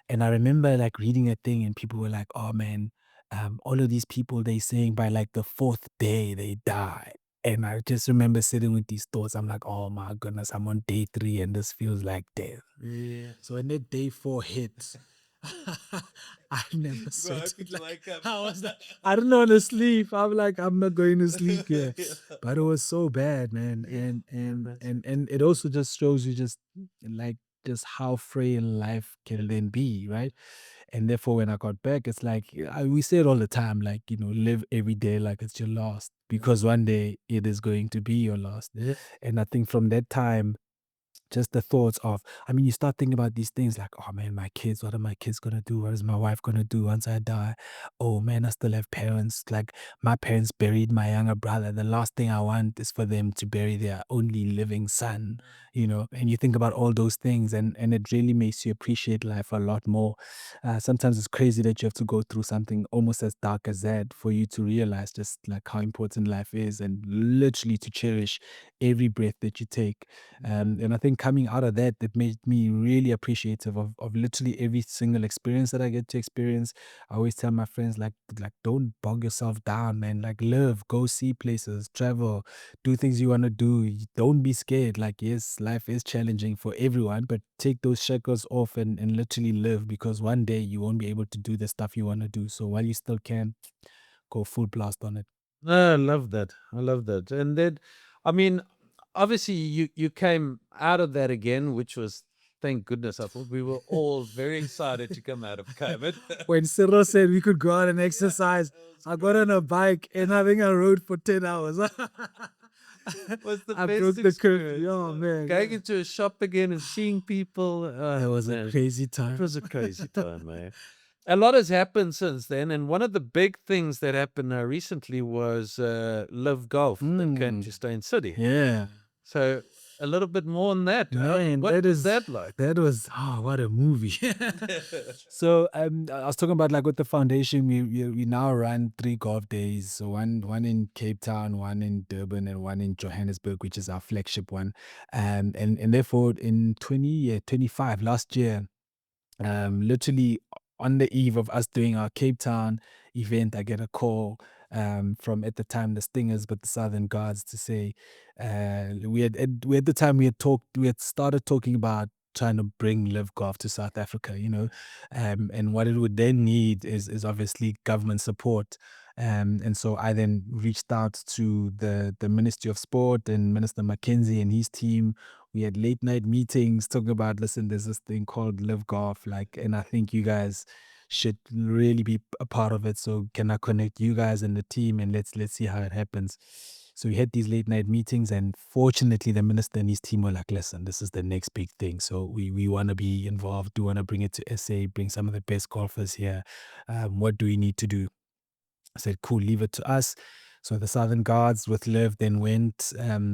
And I remember like reading a thing, and people were like, oh man, all of these people, they saying by like the fourth day they die. And I just remember sitting with these thoughts. I'm like, oh my goodness, I'm on day 3 and this feels like death. Yeah. So when that day 4 hit, I never sweated like I was like, I don't want to sleep. I'm like, I'm not going to sleep here. But it was so bad, man. And it also just shows you just how frail life can then be, right? And therefore, when I got back, it's like we say it all the time, like, live every day like it's your last, because one day it is going to be your last. Yeah. And I think from that time, just the thoughts of, you start thinking about these things like, oh man, my kids, what are my kids going to do? What is my wife going to do once I die? Oh man, I still have parents. Like my parents buried my younger brother. The last thing I want is for them to bury their only living son, and you think about all those things, and it really makes you appreciate life a lot more. Sometimes it's crazy that you have to go through something almost as dark as that for you to realize just like how important life is, and literally to cherish every breath that you take. And I think coming out of that, it made me really appreciative of literally every single experience that I get to experience. I always tell my friends, like don't bog yourself down, man. Like live, go see places, travel, do things you want to do. Don't be scared. Like, yes, life is challenging for everyone, but take those shackles off and literally live, because one day you won't be able to do the stuff you want to do. So while you still can, go full blast on it. I love that. I love that. And then, obviously you came out of that again, which was, thank goodness. I thought we were all very excited to come out of COVID. When Cyril said we could go out and exercise, I got on a bike and I think I rode for 10 hours. Was the I best broke the curfew. experience. Oh, man. Going into a shop again and seeing people. It was a crazy time. It was a crazy time, man. A lot has happened since then, and one of the big things that happened recently was LIV Golf that came to Steyn City. Yeah. So a little bit more on that. Man, what is that like? That was, what a movie. So I was talking about like with the foundation, we now run 3 golf days. So one in Cape Town, one in Durban, and one in Johannesburg, which is our flagship one. And therefore in 2025 last year, literally on the eve of us doing our Cape Town event, I get a call from, at the time, the Stingers, but the Southern Guards, to say we at the time we had started talking about trying to bring LIV Golf to South Africa, and what it would then need is obviously government support. And so I then reached out to the Ministry of Sport and Minister Mackenzie and his team. We had late night meetings talking about, listen, there's this thing called LIV Golf, and I think you guys should really be a part of it. So can I connect you guys and the team, and let's see how it happens. So we had these late night meetings, and fortunately the minister and his team were like, listen, this is the next big thing. So we want to be involved. We want to bring it to SA, bring some of the best golfers here. What do we need to do? I said, cool, leave it to us. So the Southern Guards with LIV then went,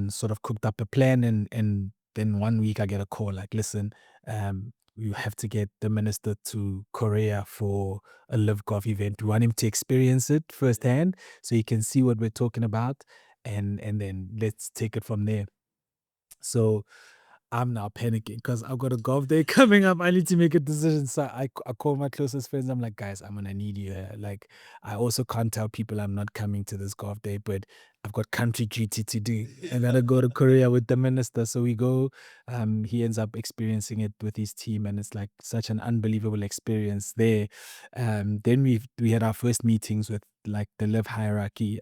sort of cooked up a plan, and then one week I get a call like, listen, you have to get the minister to Korea for a LIV Golf event. We want him to experience it firsthand so he can see what we're talking about, and then let's take it from there. So I'm now panicking because I've got a golf day coming up. I need to make a decision. So I call my closest friends. I'm like, guys, I'm going to need you here. Like, I also can't tell people I'm not coming to this golf day, but I've got country duty to do. I got to go to Korea with the minister. So we go. He ends up experiencing it with his team, and it's like such an unbelievable experience there. Then we had our first meetings with like the LIV hierarchy,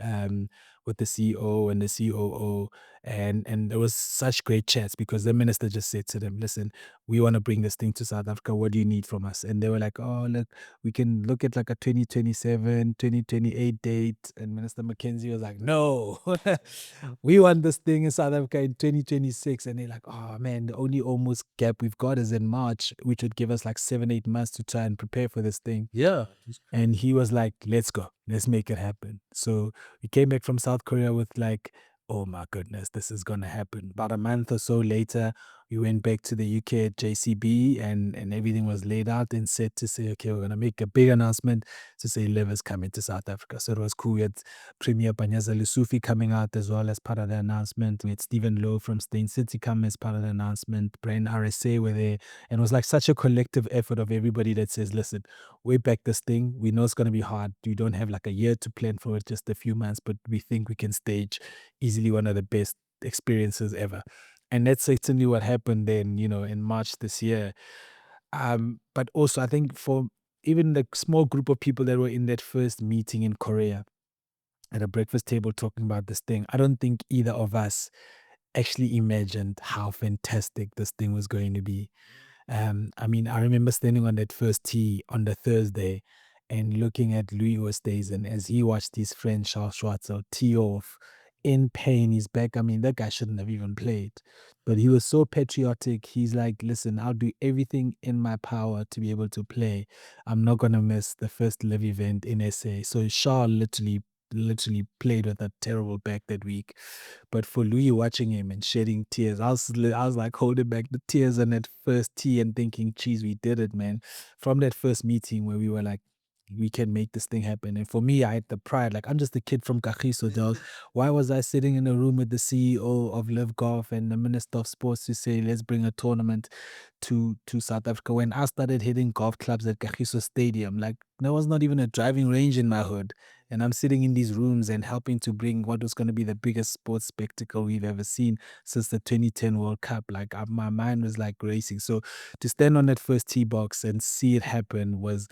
with the CEO and the COO, and there was such great chats because the minister just said to them, listen, we want to bring this thing to South Africa. What do you need from us? And they were like, oh, look, we can look at like a 2027, 2028 date. And Minister Mackenzie was like, no, we want this thing in South Africa in 2026. And they're like, oh man, the only almost gap we've got is in March, which would give us like 7-8 months to try and prepare for this thing. Yeah. And he was like, let's go, let's make it happen. So we came back from South Korea with like, oh my goodness, this is going to happen. About a month or so later, we went back to the UK at JCB, and everything was laid out and set to say, okay, we're going to make a big announcement to say LIV is coming to South Africa. So it was cool. We had Premier Panyaza Lusufi coming out as well as part of the announcement. We had Stephen Lowe from Stain City come as part of the announcement. Brian RSA were there. And it was like such a collective effort of everybody that says, listen, we back this thing. We know it's going to be hard. You don't have like a year to plan for it, just a few months, but we think we can stage easily one of the best experiences ever. And that's certainly what happened then, in March this year. But also, I think for even the small group of people that were in that first meeting in Korea at a breakfast table talking about this thing, I don't think either of us actually imagined how fantastic this thing was going to be. I mean, I remember standing on that first tee on the Thursday and looking at Louis Oosthuizen as he watched his friend Charles Schwartzel tee off in pain. His back, I mean, that guy shouldn't have even played. But he was so patriotic. He's like, listen, I'll do everything in my power to be able to play. I'm not going to miss the first LIV event in SA. So Charles literally played with a terrible back that week. But for Louis, watching him and shedding tears, I was like holding back the tears on that first tee and thinking, geez, we did it, man. From that first meeting where we were like, we can make this thing happen. And for me, I had the pride. Like, I'm just a kid from Kagiso, dog. Why was I sitting in a room with the CEO of LIV Golf and the Minister of Sports to say, let's bring a tournament to South Africa? When I started hitting golf clubs at Kagiso Stadium, like, there was not even a driving range in my hood. And I'm sitting in these rooms and helping to bring what was going to be the biggest sports spectacle we've ever seen since the 2010 World Cup. Like, my mind was like racing. So to stand on that first tee box and see it happen was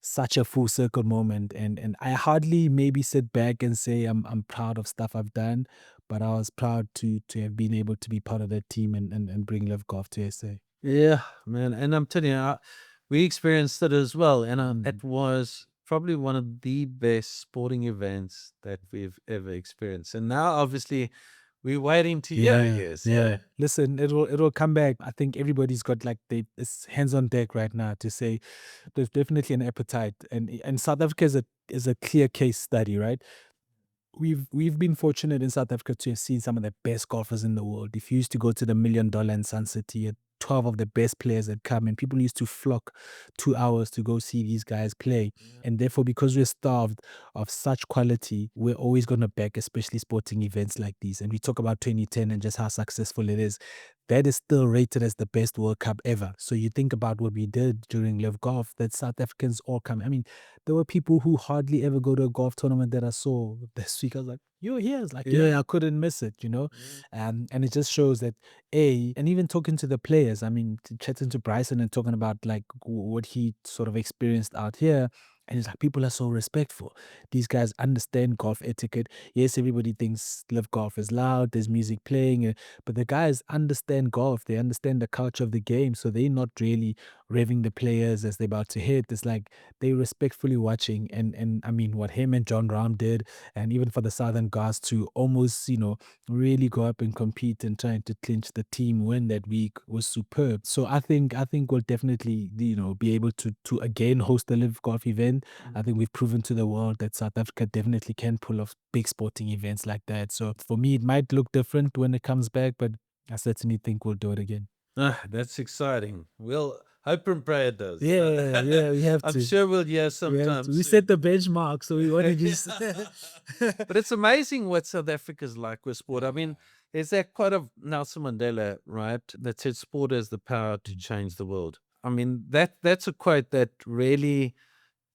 such a full circle moment. And I hardly maybe sit back and say I'm proud of stuff I've done, but I was proud to have been able to be part of that team and bring LIV Golf to SA. Yeah, man. And I'm telling you, we experienced it as well. And it was probably one of the best sporting events that we've ever experienced. And now, obviously, we're waiting to hear years. Yeah. Listen, it'll come back. I think everybody's got like it's hands on deck right now to say there's definitely an appetite. And South Africa is a clear case study, right? We've been fortunate in South Africa to have seen some of the best golfers in the world. If you used to go to the $1 Million in Sun City, 12 of the best players that come, and people used to flock 2 hours to go see these guys play. And therefore, because we're starved of such quality, we're always going to back, especially sporting events like these. And we talk about 2010 and just how successful it is. That is still rated as the best World Cup ever. So you think about what we did during LIV Golf, that South Africans all come. I mean, there were people who hardly ever go to a golf tournament that I saw this week. I was like, you're here. It's like, yeah, I couldn't miss it, And it just shows that, and even talking to the players, I mean, chatting to Bryson and talking about like what he sort of experienced out here. And it's like, people are so respectful. These guys understand golf etiquette. Yes, everybody thinks LIV Golf is loud, there's music playing, but the guys understand golf. They understand the culture of the game. So they're not really revving the players as they're about to hit. It's like they respectfully watching. And I mean, what him and John Rahm did, and even for the Southern guys to almost, really go up and compete and trying to clinch the team win that week was superb. So I think we'll definitely, be able to again host the LIV Golf event. I think we've proven to the world that South Africa definitely can pull off big sporting events like that. So for me, it might look different when it comes back, but I certainly think we'll do it again. That's exciting. We'll hope and pray it does. Yeah, we have to. I'm sure we'll hear sometimes. We set the benchmark, so we want to just... But it's amazing what South Africa's like with sport. I mean, There's that quote of Nelson Mandela, right, that said, "Sport has the power to change the world." I mean, that's a quote that really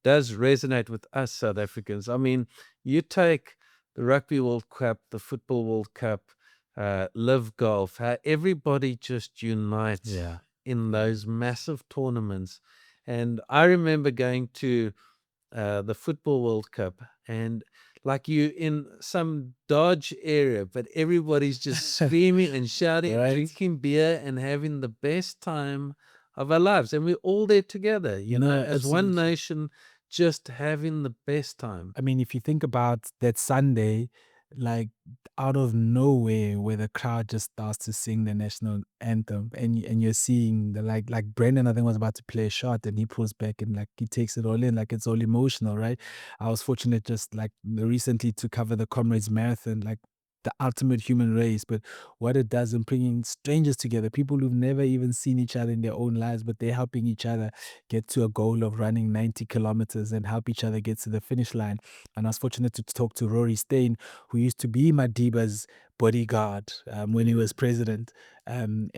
does resonate with us South Africans. I mean, you take the Rugby World Cup, the Football World Cup, LIV Golf, how everybody just unites Yeah. in those massive tournaments. And I remember going to the Football World Cup, and like you in some Dodge area, but everybody's just screaming and shouting, and Right. drinking beer and having the best time of our lives. And we're all there together, you know, as one absolutely. nation, just having the best time. I mean, if you think about that Sunday, like out of nowhere, where the crowd just starts to sing the national anthem, and you're seeing the like Brendan, I think, was about to play a shot, and he pulls back and like he takes it all in, like it's all emotional, right? I was fortunate just like recently to cover the Comrades Marathon, like the ultimate human race, but what it does in bringing strangers together, people who've never even seen each other in their own lives, but they're helping each other get to a goal of running 90 kilometers and help each other get to the finish line. And I was fortunate to talk to Rory Steyn, who used to be Madiba's bodyguard when he was president. And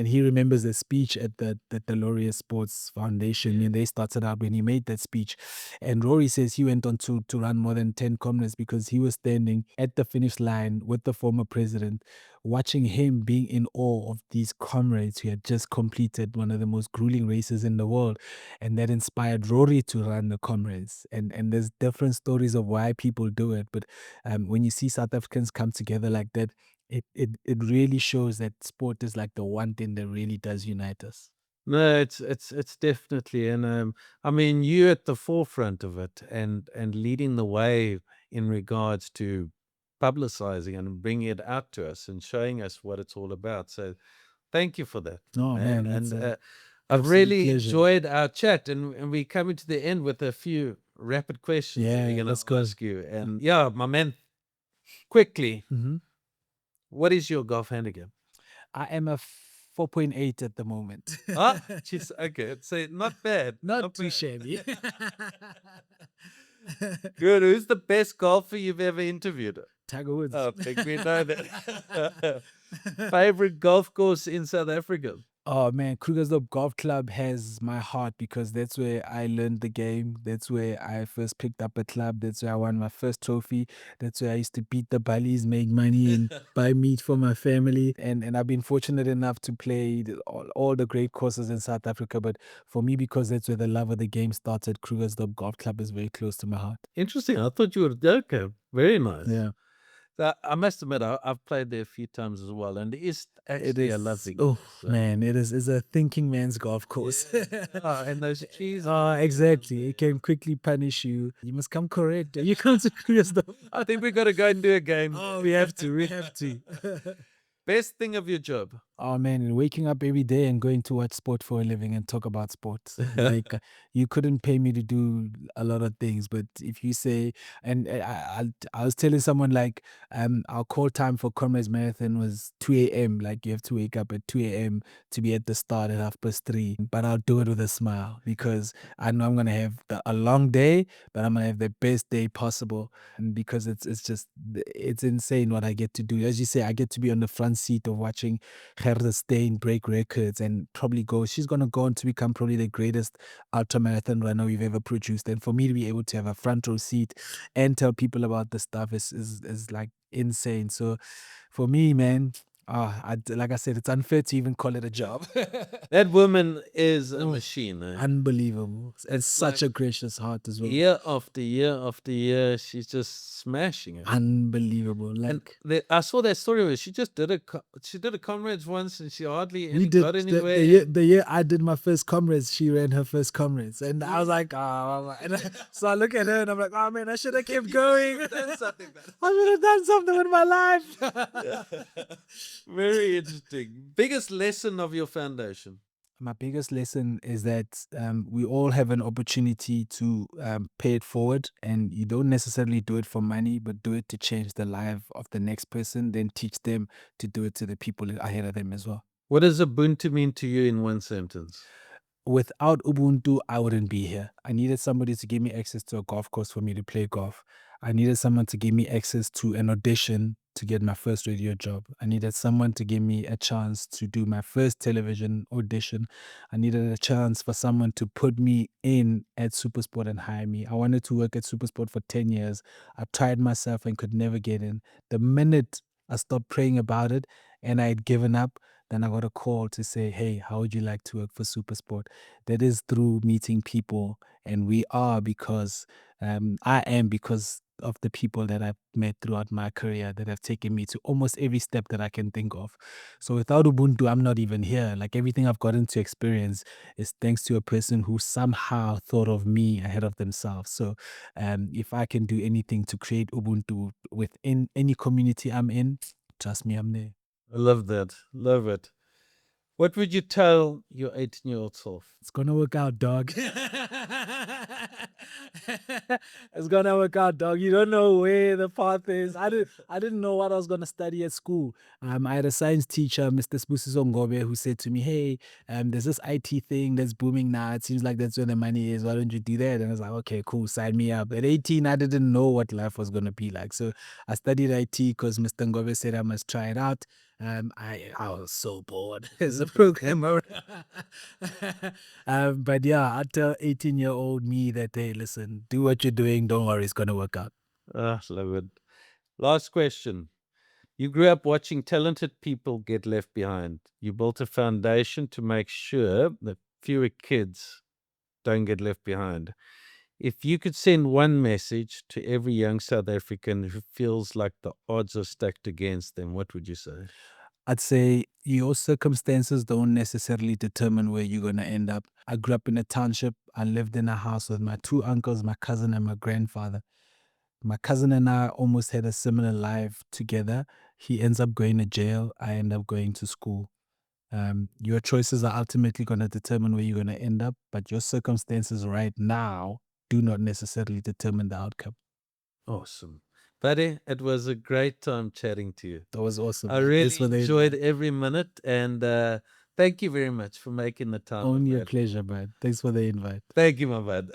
he remembers the speech at the Laureate Sports Foundation, and they started out when he made that speech. And Rory says he went on to run more than 10 comrades because he was standing at the finish line with the former president, watching him being in awe of these comrades who had just completed one of the most grueling races in the world. And that inspired Rory to run the Comrades. And there's different stories of why people do it. But when you see South Africans come together like that, it really shows that sport is like the one thing that really does unite us. No, it's definitely, and I mean, you at the forefront of it, and leading the way in regards to publicizing and bringing it out to us and showing us what it's all about. So, thank you for that. Oh, man, and it's a I've absolute really pleasure. enjoyed our chat, and we're coming to the end with a few rapid questions that Yeah, we're going let's to go. ask you. And yeah, my man, quickly, Mhm. what is your golf handicap? I am a 4.8 at the moment. Ah, jeez, okay, so not bad. Not too bad. shabby. Good. Who's the best golfer you've ever interviewed? Tiger Woods. Oh, think we know that. Favorite golf course in South Africa? Oh man, Krugersdorp Golf Club has my heart because that's where I learned the game. That's where I first picked up a club. That's where I won my first trophy. That's where I used to beat the bullies, make money, and buy meat for my family. And I've been fortunate enough to play all the great courses in South Africa. But for me, because that's where the love of the game started, Krugersdorp Golf Club is very close to my heart. Interesting. I thought you were okay. Very nice. Yeah. So I must admit, I've played there a few times as well, and it is actually a lovely. Oh course, man, it's a thinking man's golf course. Oh, and those trees. Exactly. It can quickly punish you. You must come correct. You can't serious though. I think we've got to go and do a game. Oh, we have to. We have to. Best thing of your job? Oh man, waking up every day and going to watch sport for a living and talk about sports. Like you couldn't pay me to do a lot of things, but if you say, and I was telling someone like, our call time for Comrades Marathon was 2 a.m. Like you have to wake up at 2 a.m. to be at the start at 3:30. But I'll do it with a smile because I know I'm gonna have a long day, but I'm gonna have the best day possible. And because it's insane what I get to do. As you say, I get to be on the front seat of watching Gerda Steyn break records and probably she's going to go on to become probably the greatest ultramarathon runner we've ever produced. And for me to be able to have a front row seat and tell people about the stuff is like insane. So for me, man, like I said, it's unfair to even call it a job. That woman is a machine. Unbelievable. And such a gracious heart as well. Year after year after year, she's just smashing it. Unbelievable. Like, And I saw that story where she just did a Comrades once, and she hardly we did got anywhere. the year I did my first Comrades, she ran her first Comrades, and I was like, so I look at her and I'm like, oh man, I should have kept going. I should have done something with my life. Very interesting. Biggest lesson of your foundation? My biggest lesson is that we all have an opportunity to pay it forward, and you don't necessarily do it for money, but do it to change the life of the next person, then teach them to do it to the people ahead of them as well. What does Ubuntu mean to you in one sentence? Without Ubuntu, I wouldn't be here. I needed somebody to give me access to a golf course for me to play golf. I needed someone to give me access to an audition to get my first radio job. I needed someone to give me a chance to do my first television audition. I needed a chance for someone to put me in at SuperSport and hire me. I wanted to work at SuperSport for 10 years. I tried myself and could never get in. The minute I stopped praying about it and I had given up, then I got a call to say, hey, how would you like to work for SuperSport? That is through meeting people. And we are because I am because of the people that I've met throughout my career that have taken me to almost every step that I can think of. So without Ubuntu, I'm not even here. Like everything I've gotten to experience is thanks to a person who somehow thought of me ahead of themselves. So if I can do anything to create Ubuntu within any community I'm in, trust me, I'm there. I love that. Love it. What would you tell your 18-year-old self? It's gonna work out, dog. It's gonna work out, dog. You don't know where the path is. I didn't know what I was gonna study at school. I had a science teacher, Mr. Spusiso Ngobe, who said to me, "Hey, there's this IT thing that's booming now. It seems like that's where the money is. Why don't you do that?" And I was like, "Okay, cool, sign me up." At 18, I didn't know what life was gonna be like, so I studied IT because Mr. Ngobe said I must try it out. I was so bored as a programmer. But yeah, I tell 18-year-old me that, hey, listen, do what you're doing. Don't worry, it's gonna work out. Love it. Last question. You grew up watching talented people get left behind. You built a foundation to make sure that fewer kids don't get left behind. If you could send one message to every young South African who feels like the odds are stacked against them, what would you say? I'd say your circumstances don't necessarily determine where you're going to end up. I grew up in a township. I lived in a house with my two uncles, my cousin, and my grandfather. My cousin and I almost had a similar life together. He ends up going to jail. I end up going to school. Your choices are ultimately going to determine where you're going to end up, but your circumstances right now do not necessarily determine the outcome. Awesome. Buddy, it was a great time chatting to you. That was awesome. I really enjoyed every minute, and thank you very much for making the time. Only a pleasure, man. Thanks for the invite. Thank you, my bud.